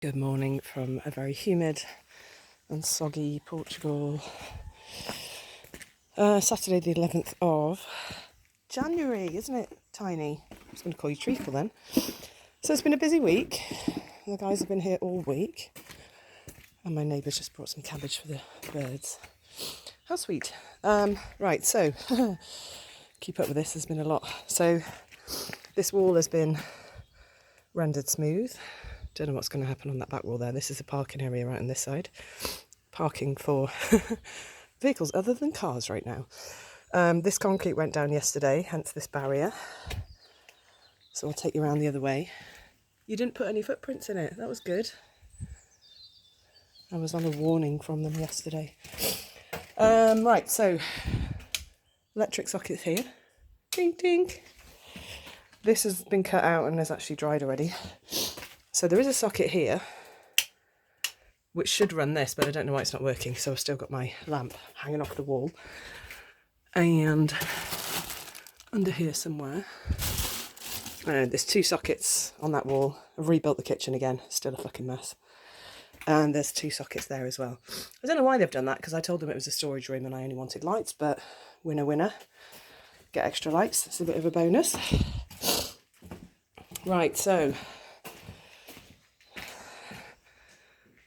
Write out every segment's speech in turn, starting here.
Good morning from a very humid and soggy Portugal. Saturday the 11th of January, isn't it, Tiny? I was going to call you Treacle then. So it's been a busy week. The guys have been here all week. And my neighbours just brought some cabbage for the birds. How sweet. Right, so keep up with this, there's been a lot. So this wall has been rendered smooth. Don't know what's going to happen on that back wall there. This is a parking area right on this side. Parking for vehicles other than cars right now. This concrete went down yesterday, hence this barrier. So I'll take you around the other way. You didn't put any footprints in it. That was good. I was on a warning from them yesterday. Right, so electric sockets here. Ding, ding. This has been cut out and has actually dried already. So there is a socket here, which should run this, but I don't know why it's not working. So I've still got my lamp hanging off the wall. And under here somewhere, there's two sockets on that wall. I've rebuilt the kitchen again, still a fucking mess. And there's two sockets there as well. I don't know why they've done that, because I told them it was a storage room and I only wanted lights, but winner, winner. Get extra lights, that's a bit of a bonus. Right, so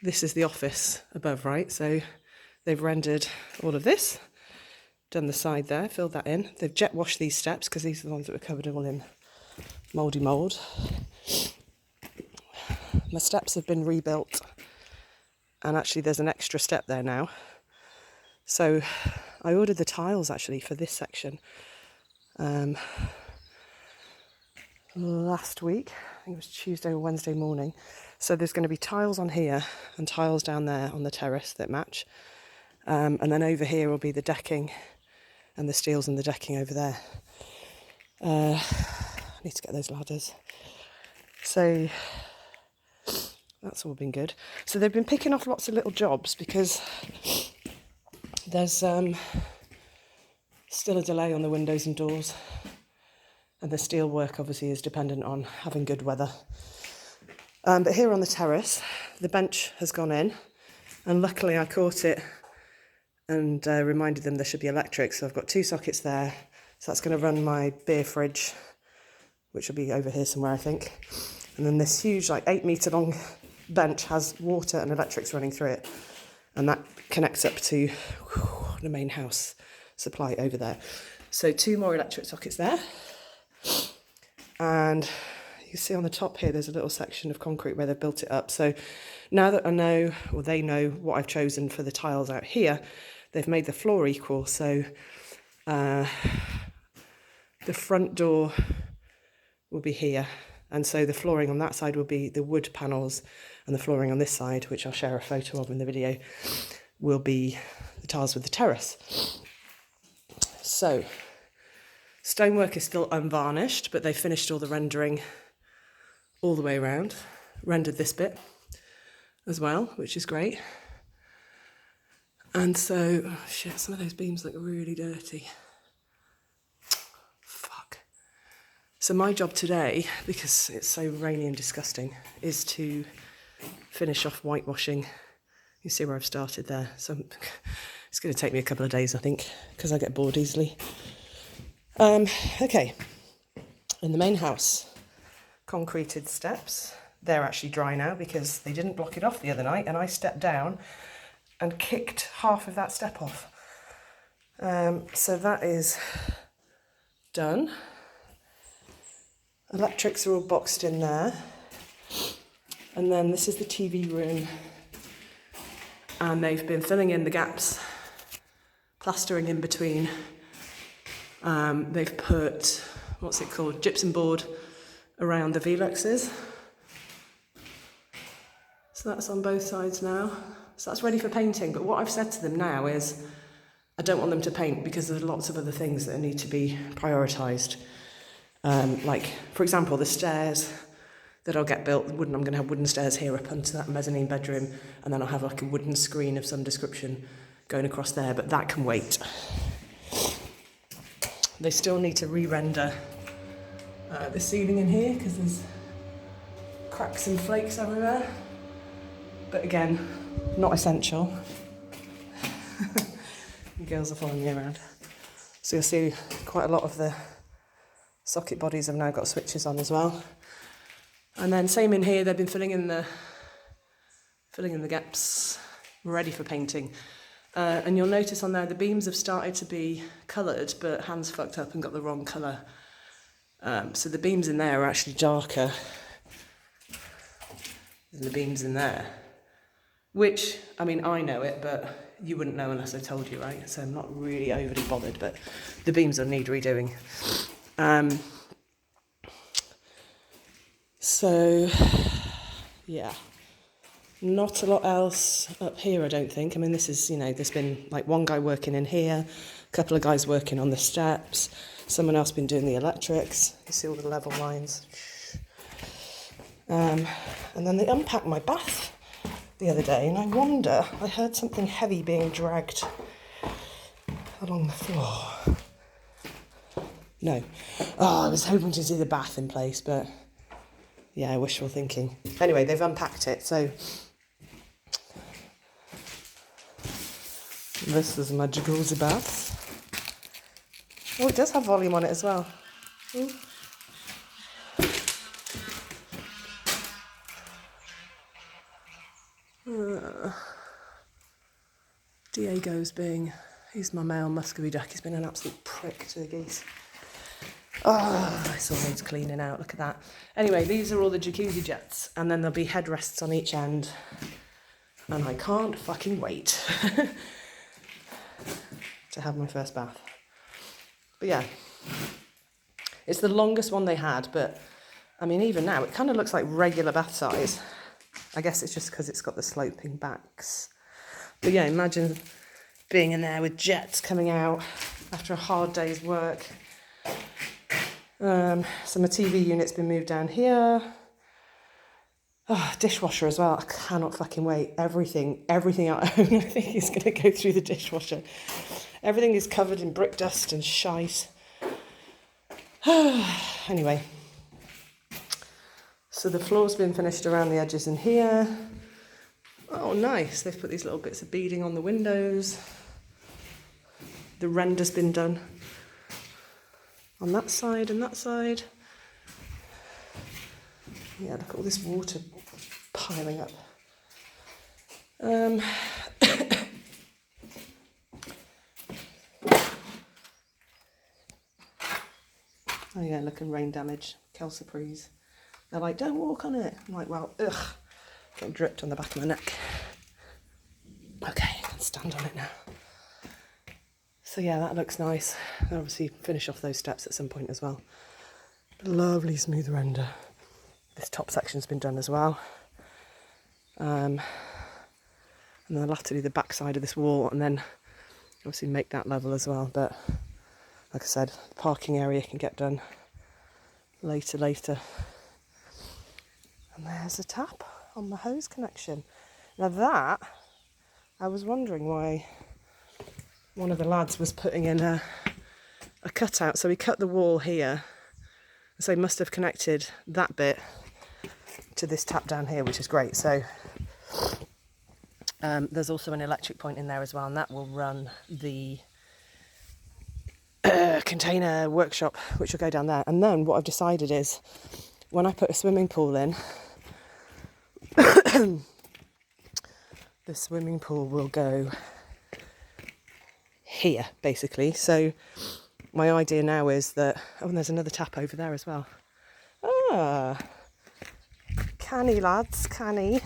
this is the office above, right? So they've rendered all of this, done the side there, filled that in. They've jet washed these steps because these are the ones that were covered all in mouldy mould. My steps have been rebuilt, and actually there's an extra step there now. So I ordered the tiles actually for this section last week. I think it was Tuesday or Wednesday morning. So there's going to be tiles on here and tiles down there on the terrace that match. And then over here will be the decking and the steels and the decking over there. I need to get those ladders. So that's all been good. So they've been picking off lots of little jobs because there's still a delay on the windows and doors. And the steel work obviously is dependent on having good weather. But here on the terrace, the bench has gone in, and luckily I caught it and reminded them there should be electric. So I've got two sockets there. So that's going to run my beer fridge, which will be over here somewhere, I think. And then this huge, like 8-metre long bench has water and electrics running through it. And that connects up to the main house supply over there. So two more electric sockets there. And you can see on the top here, there's a little section of concrete where they've built it up. So now that I know, or they know what I've chosen for the tiles out here, they've made the floor equal. So the front door will be here. And so the flooring on that side will be the wood panels, and the flooring on this side, which I'll share a photo of in the video, will be the tiles with the terrace. So stonework is still unvarnished, but they finished all the rendering all the way around. Rendered this bit as well, which is great. And so, oh shit, some of those beams look really dirty. Fuck. So my job today, because it's so rainy and disgusting, is to finish off whitewashing. You see where I've started there. So it's going to take me a couple of days, I think, because I get bored easily. Okay, in the main house, concreted steps. They're actually dry now because they didn't block it off the other night, and I stepped down and kicked half of that step off. So that is done. Electrics are all boxed in there. And then this is the TV room. And they've been filling in the gaps, plastering in between. They've put, what's it called, gypsum board around the Veluxes. So that's on both sides now. So that's ready for painting. But what I've said to them now is I don't want them to paint because there's lots of other things that need to be prioritised. Like, for example, the stairs that I'll get built, I'm going to have wooden stairs here up onto that mezzanine bedroom, and then I'll have like a wooden screen of some description going across there, but that can wait. They still need to re-render the ceiling in here because there's cracks and flakes everywhere. but again, not essential. The girls are following me around. So you'll see quite a lot of the socket bodies have now got switches on as well. And then same in here, they've been filling in the gaps, ready for painting. And you'll notice on there the beams have started to be coloured, but Hans fucked up and got the wrong colour. So the beams in there are actually darker than the beams in there. Which, I mean, I know it, but you wouldn't know unless I told you, right? So I'm not really overly bothered, but the beams will need redoing. So, yeah. Not a lot else up here, I don't think. I mean, this is, there's been like one guy working in here, a couple of guys working on the steps, someone else been doing the electrics. You see all the level lines. And then they unpacked my bath the other day, and I heard something heavy being dragged along the floor. No. Oh, I was hoping to see the bath in place, but yeah, wishful thinking. Anyway, they've unpacked it, so this is my jacuzzi bath. Oh, it does have volume on it as well. Ooh. He's my male muscovy duck. He's been an absolute prick to the geese. Oh, I saw needs cleaning out. Look at that. Anyway, these are all the jacuzzi jets, and then there'll be headrests on each end. And I can't fucking wait to have my first bath. But yeah, it's the longest one they had, but I mean, even now, it kind of looks like regular bath size. I guess it's just because it's got the sloping backs. But yeah, imagine being in there with jets coming out after a hard day's work. So my TV unit's been moved down here. Oh, dishwasher as well. I cannot fucking wait. Everything I own, I think is going to go through the dishwasher. Everything is covered in brick dust and shite. Anyway. So the floor's been finished around the edges in here. Oh, nice. They've put these little bits of beading on the windows. The render's been done on that side and that side. Yeah, look at all this water piling up. Oh yeah, look, and rain damage, calciprees. They're like, don't walk on it. I'm like, well, ugh, getting dripped on the back of my neck. Okay, I can stand on it now. So yeah, that looks nice. I'll obviously finish off those steps at some point as well. Lovely smooth render. This top section's been done as well. And then I'll have to do the back side of this wall and then obviously make that level as well. But like I said, the parking area can get done later. And there's a tap on the hose connection. Now that, I was wondering why one of the lads was putting in a cutout. So he cut the wall here. So he must have connected that bit to this tap down here, which is great. So there's also an electric point in there as well, and that will run the container workshop, which will go down there. And then what I've decided is, when I put a swimming pool in, the swimming pool will go here, basically. So my idea now is that, oh, and there's another tap over there as well. Ah, canny lads, canny.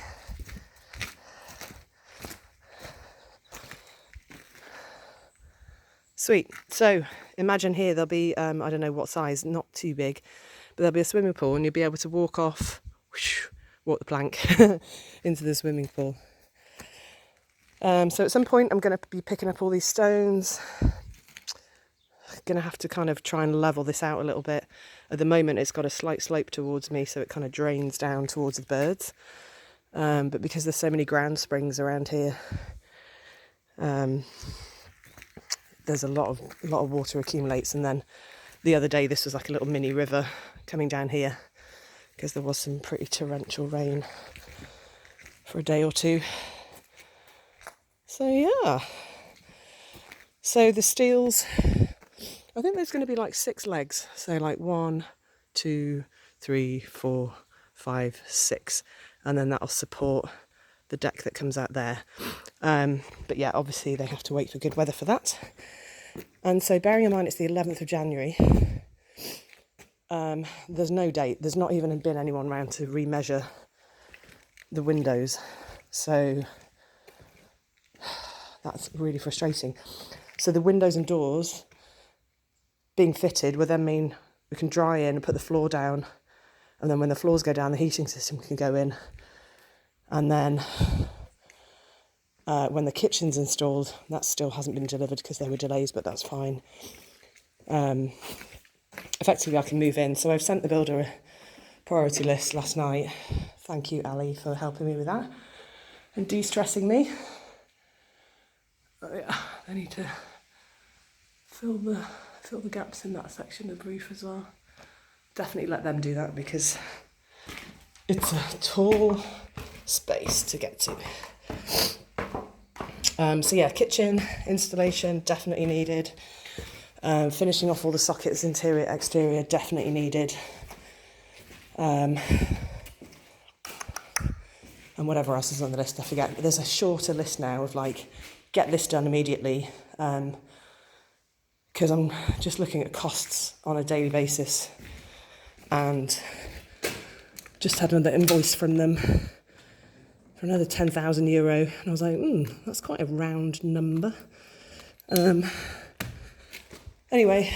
Sweet. So imagine here there'll be, I don't know what size, not too big, but there'll be a swimming pool and you'll be able to walk off, whoosh, walk the plank into the swimming pool. So at some point I'm going to be picking up all these stones. Going to have to kind of try and level this out a little bit. At the moment it's got a slight slope towards me, so it kind of drains down towards the birds. But because there's so many ground springs around here, there's a lot of water accumulates. And then the other day this was like a little mini river coming down here because there was some pretty torrential rain for a day or two. So yeah. So the steels, I think there's going to be like 6 legs. So like 1, 2, 3, 4, 5, 6. And then that'll support the deck that comes out there. But yeah, obviously they have to wait for good weather for that. And so bearing in mind it's the 11th of January, there's no date. There's not even been anyone around to remeasure the windows. So that's really frustrating. So the windows and doors being fitted will then mean we can dry in and put the floor down. And then when the floors go down, the heating system can go in. And then when the kitchen's installed, that still hasn't been delivered because there were delays, but that's fine. Effectively, I can move in. So I've sent the builder a priority list last night. Thank you, Ali, for helping me with that and de-stressing me. But yeah, I need to fill the gaps in that section of roof as well. Definitely let them do that because it's a tall space to get to. So yeah, kitchen installation definitely needed. Finishing off all the sockets, interior, exterior, definitely needed. And whatever else is on the list, I forget. But there's a shorter list now of like, get this done immediately. Because I'm just looking at costs on a daily basis. And just had another invoice from them for another €10,000. And I was like, that's quite a round number. Anyway,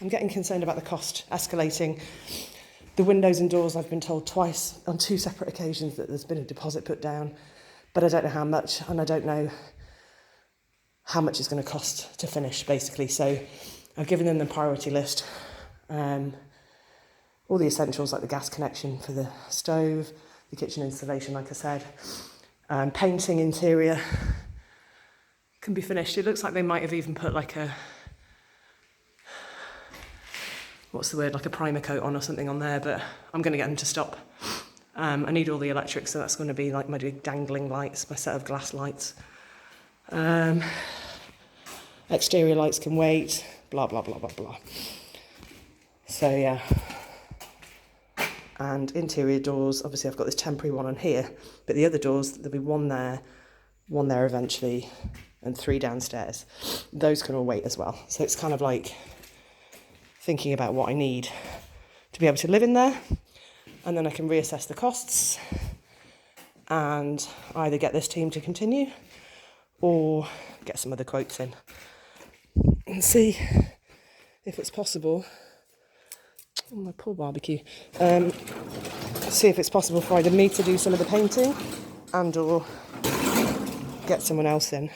I'm getting concerned about the cost escalating. The windows and doors, I've been told twice on 2 separate occasions that there's been a deposit put down, but I don't know how much, and I don't know how much it's going to cost to finish, basically. So I've given them the priority list, all the essentials like the gas connection for the stove, the kitchen installation, like I said, painting interior can be finished. It looks like they might have even put like a, like a primer coat on or something on there, but I'm going to get them to stop. I need all the electrics, so that's going to be like my big dangling lights, my set of glass lights. Exterior lights can wait, blah, blah, blah, blah, blah. So yeah. And interior doors, obviously I've got this temporary one on here, but the other doors, there'll be one there eventually, and 3 downstairs. Those can all wait as well. So it's kind of like thinking about what I need to be able to live in there, and then I can reassess the costs and either get this team to continue or get some other quotes in and see if it's possible. Oh, my poor barbecue. See if it's possible for either me to do some of the painting and or get someone else in.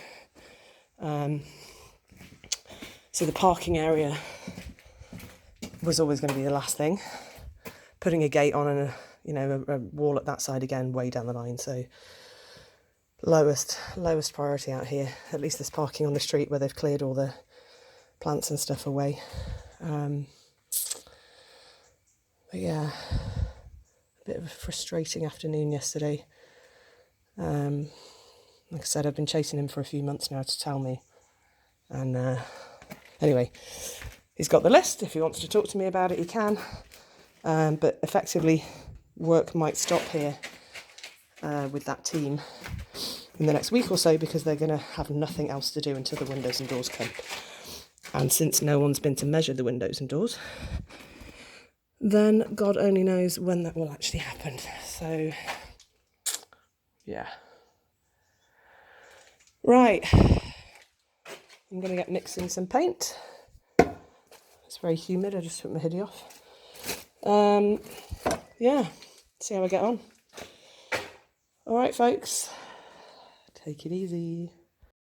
So the parking area was always going to be the last thing. Putting a gate on and a wall at that side again, way down the line. So lowest priority out here. At least there's parking on the street where they've cleared all the plants and stuff away. But yeah, a bit of a frustrating afternoon yesterday. Like I said, I've been chasing him for a few months now to tell me. And anyway, he's got the list. If he wants to talk to me about it, he can. But effectively, work might stop here with that team in the next week or so because they're going to have nothing else to do until the windows and doors come. And since no one's been to measure the windows and doors, then God only knows when that will actually happen. So, yeah. Right. I'm going to get mixing some paint. It's very humid. I just took my hoodie off. Yeah. See how I get on. All right, folks. Take it easy.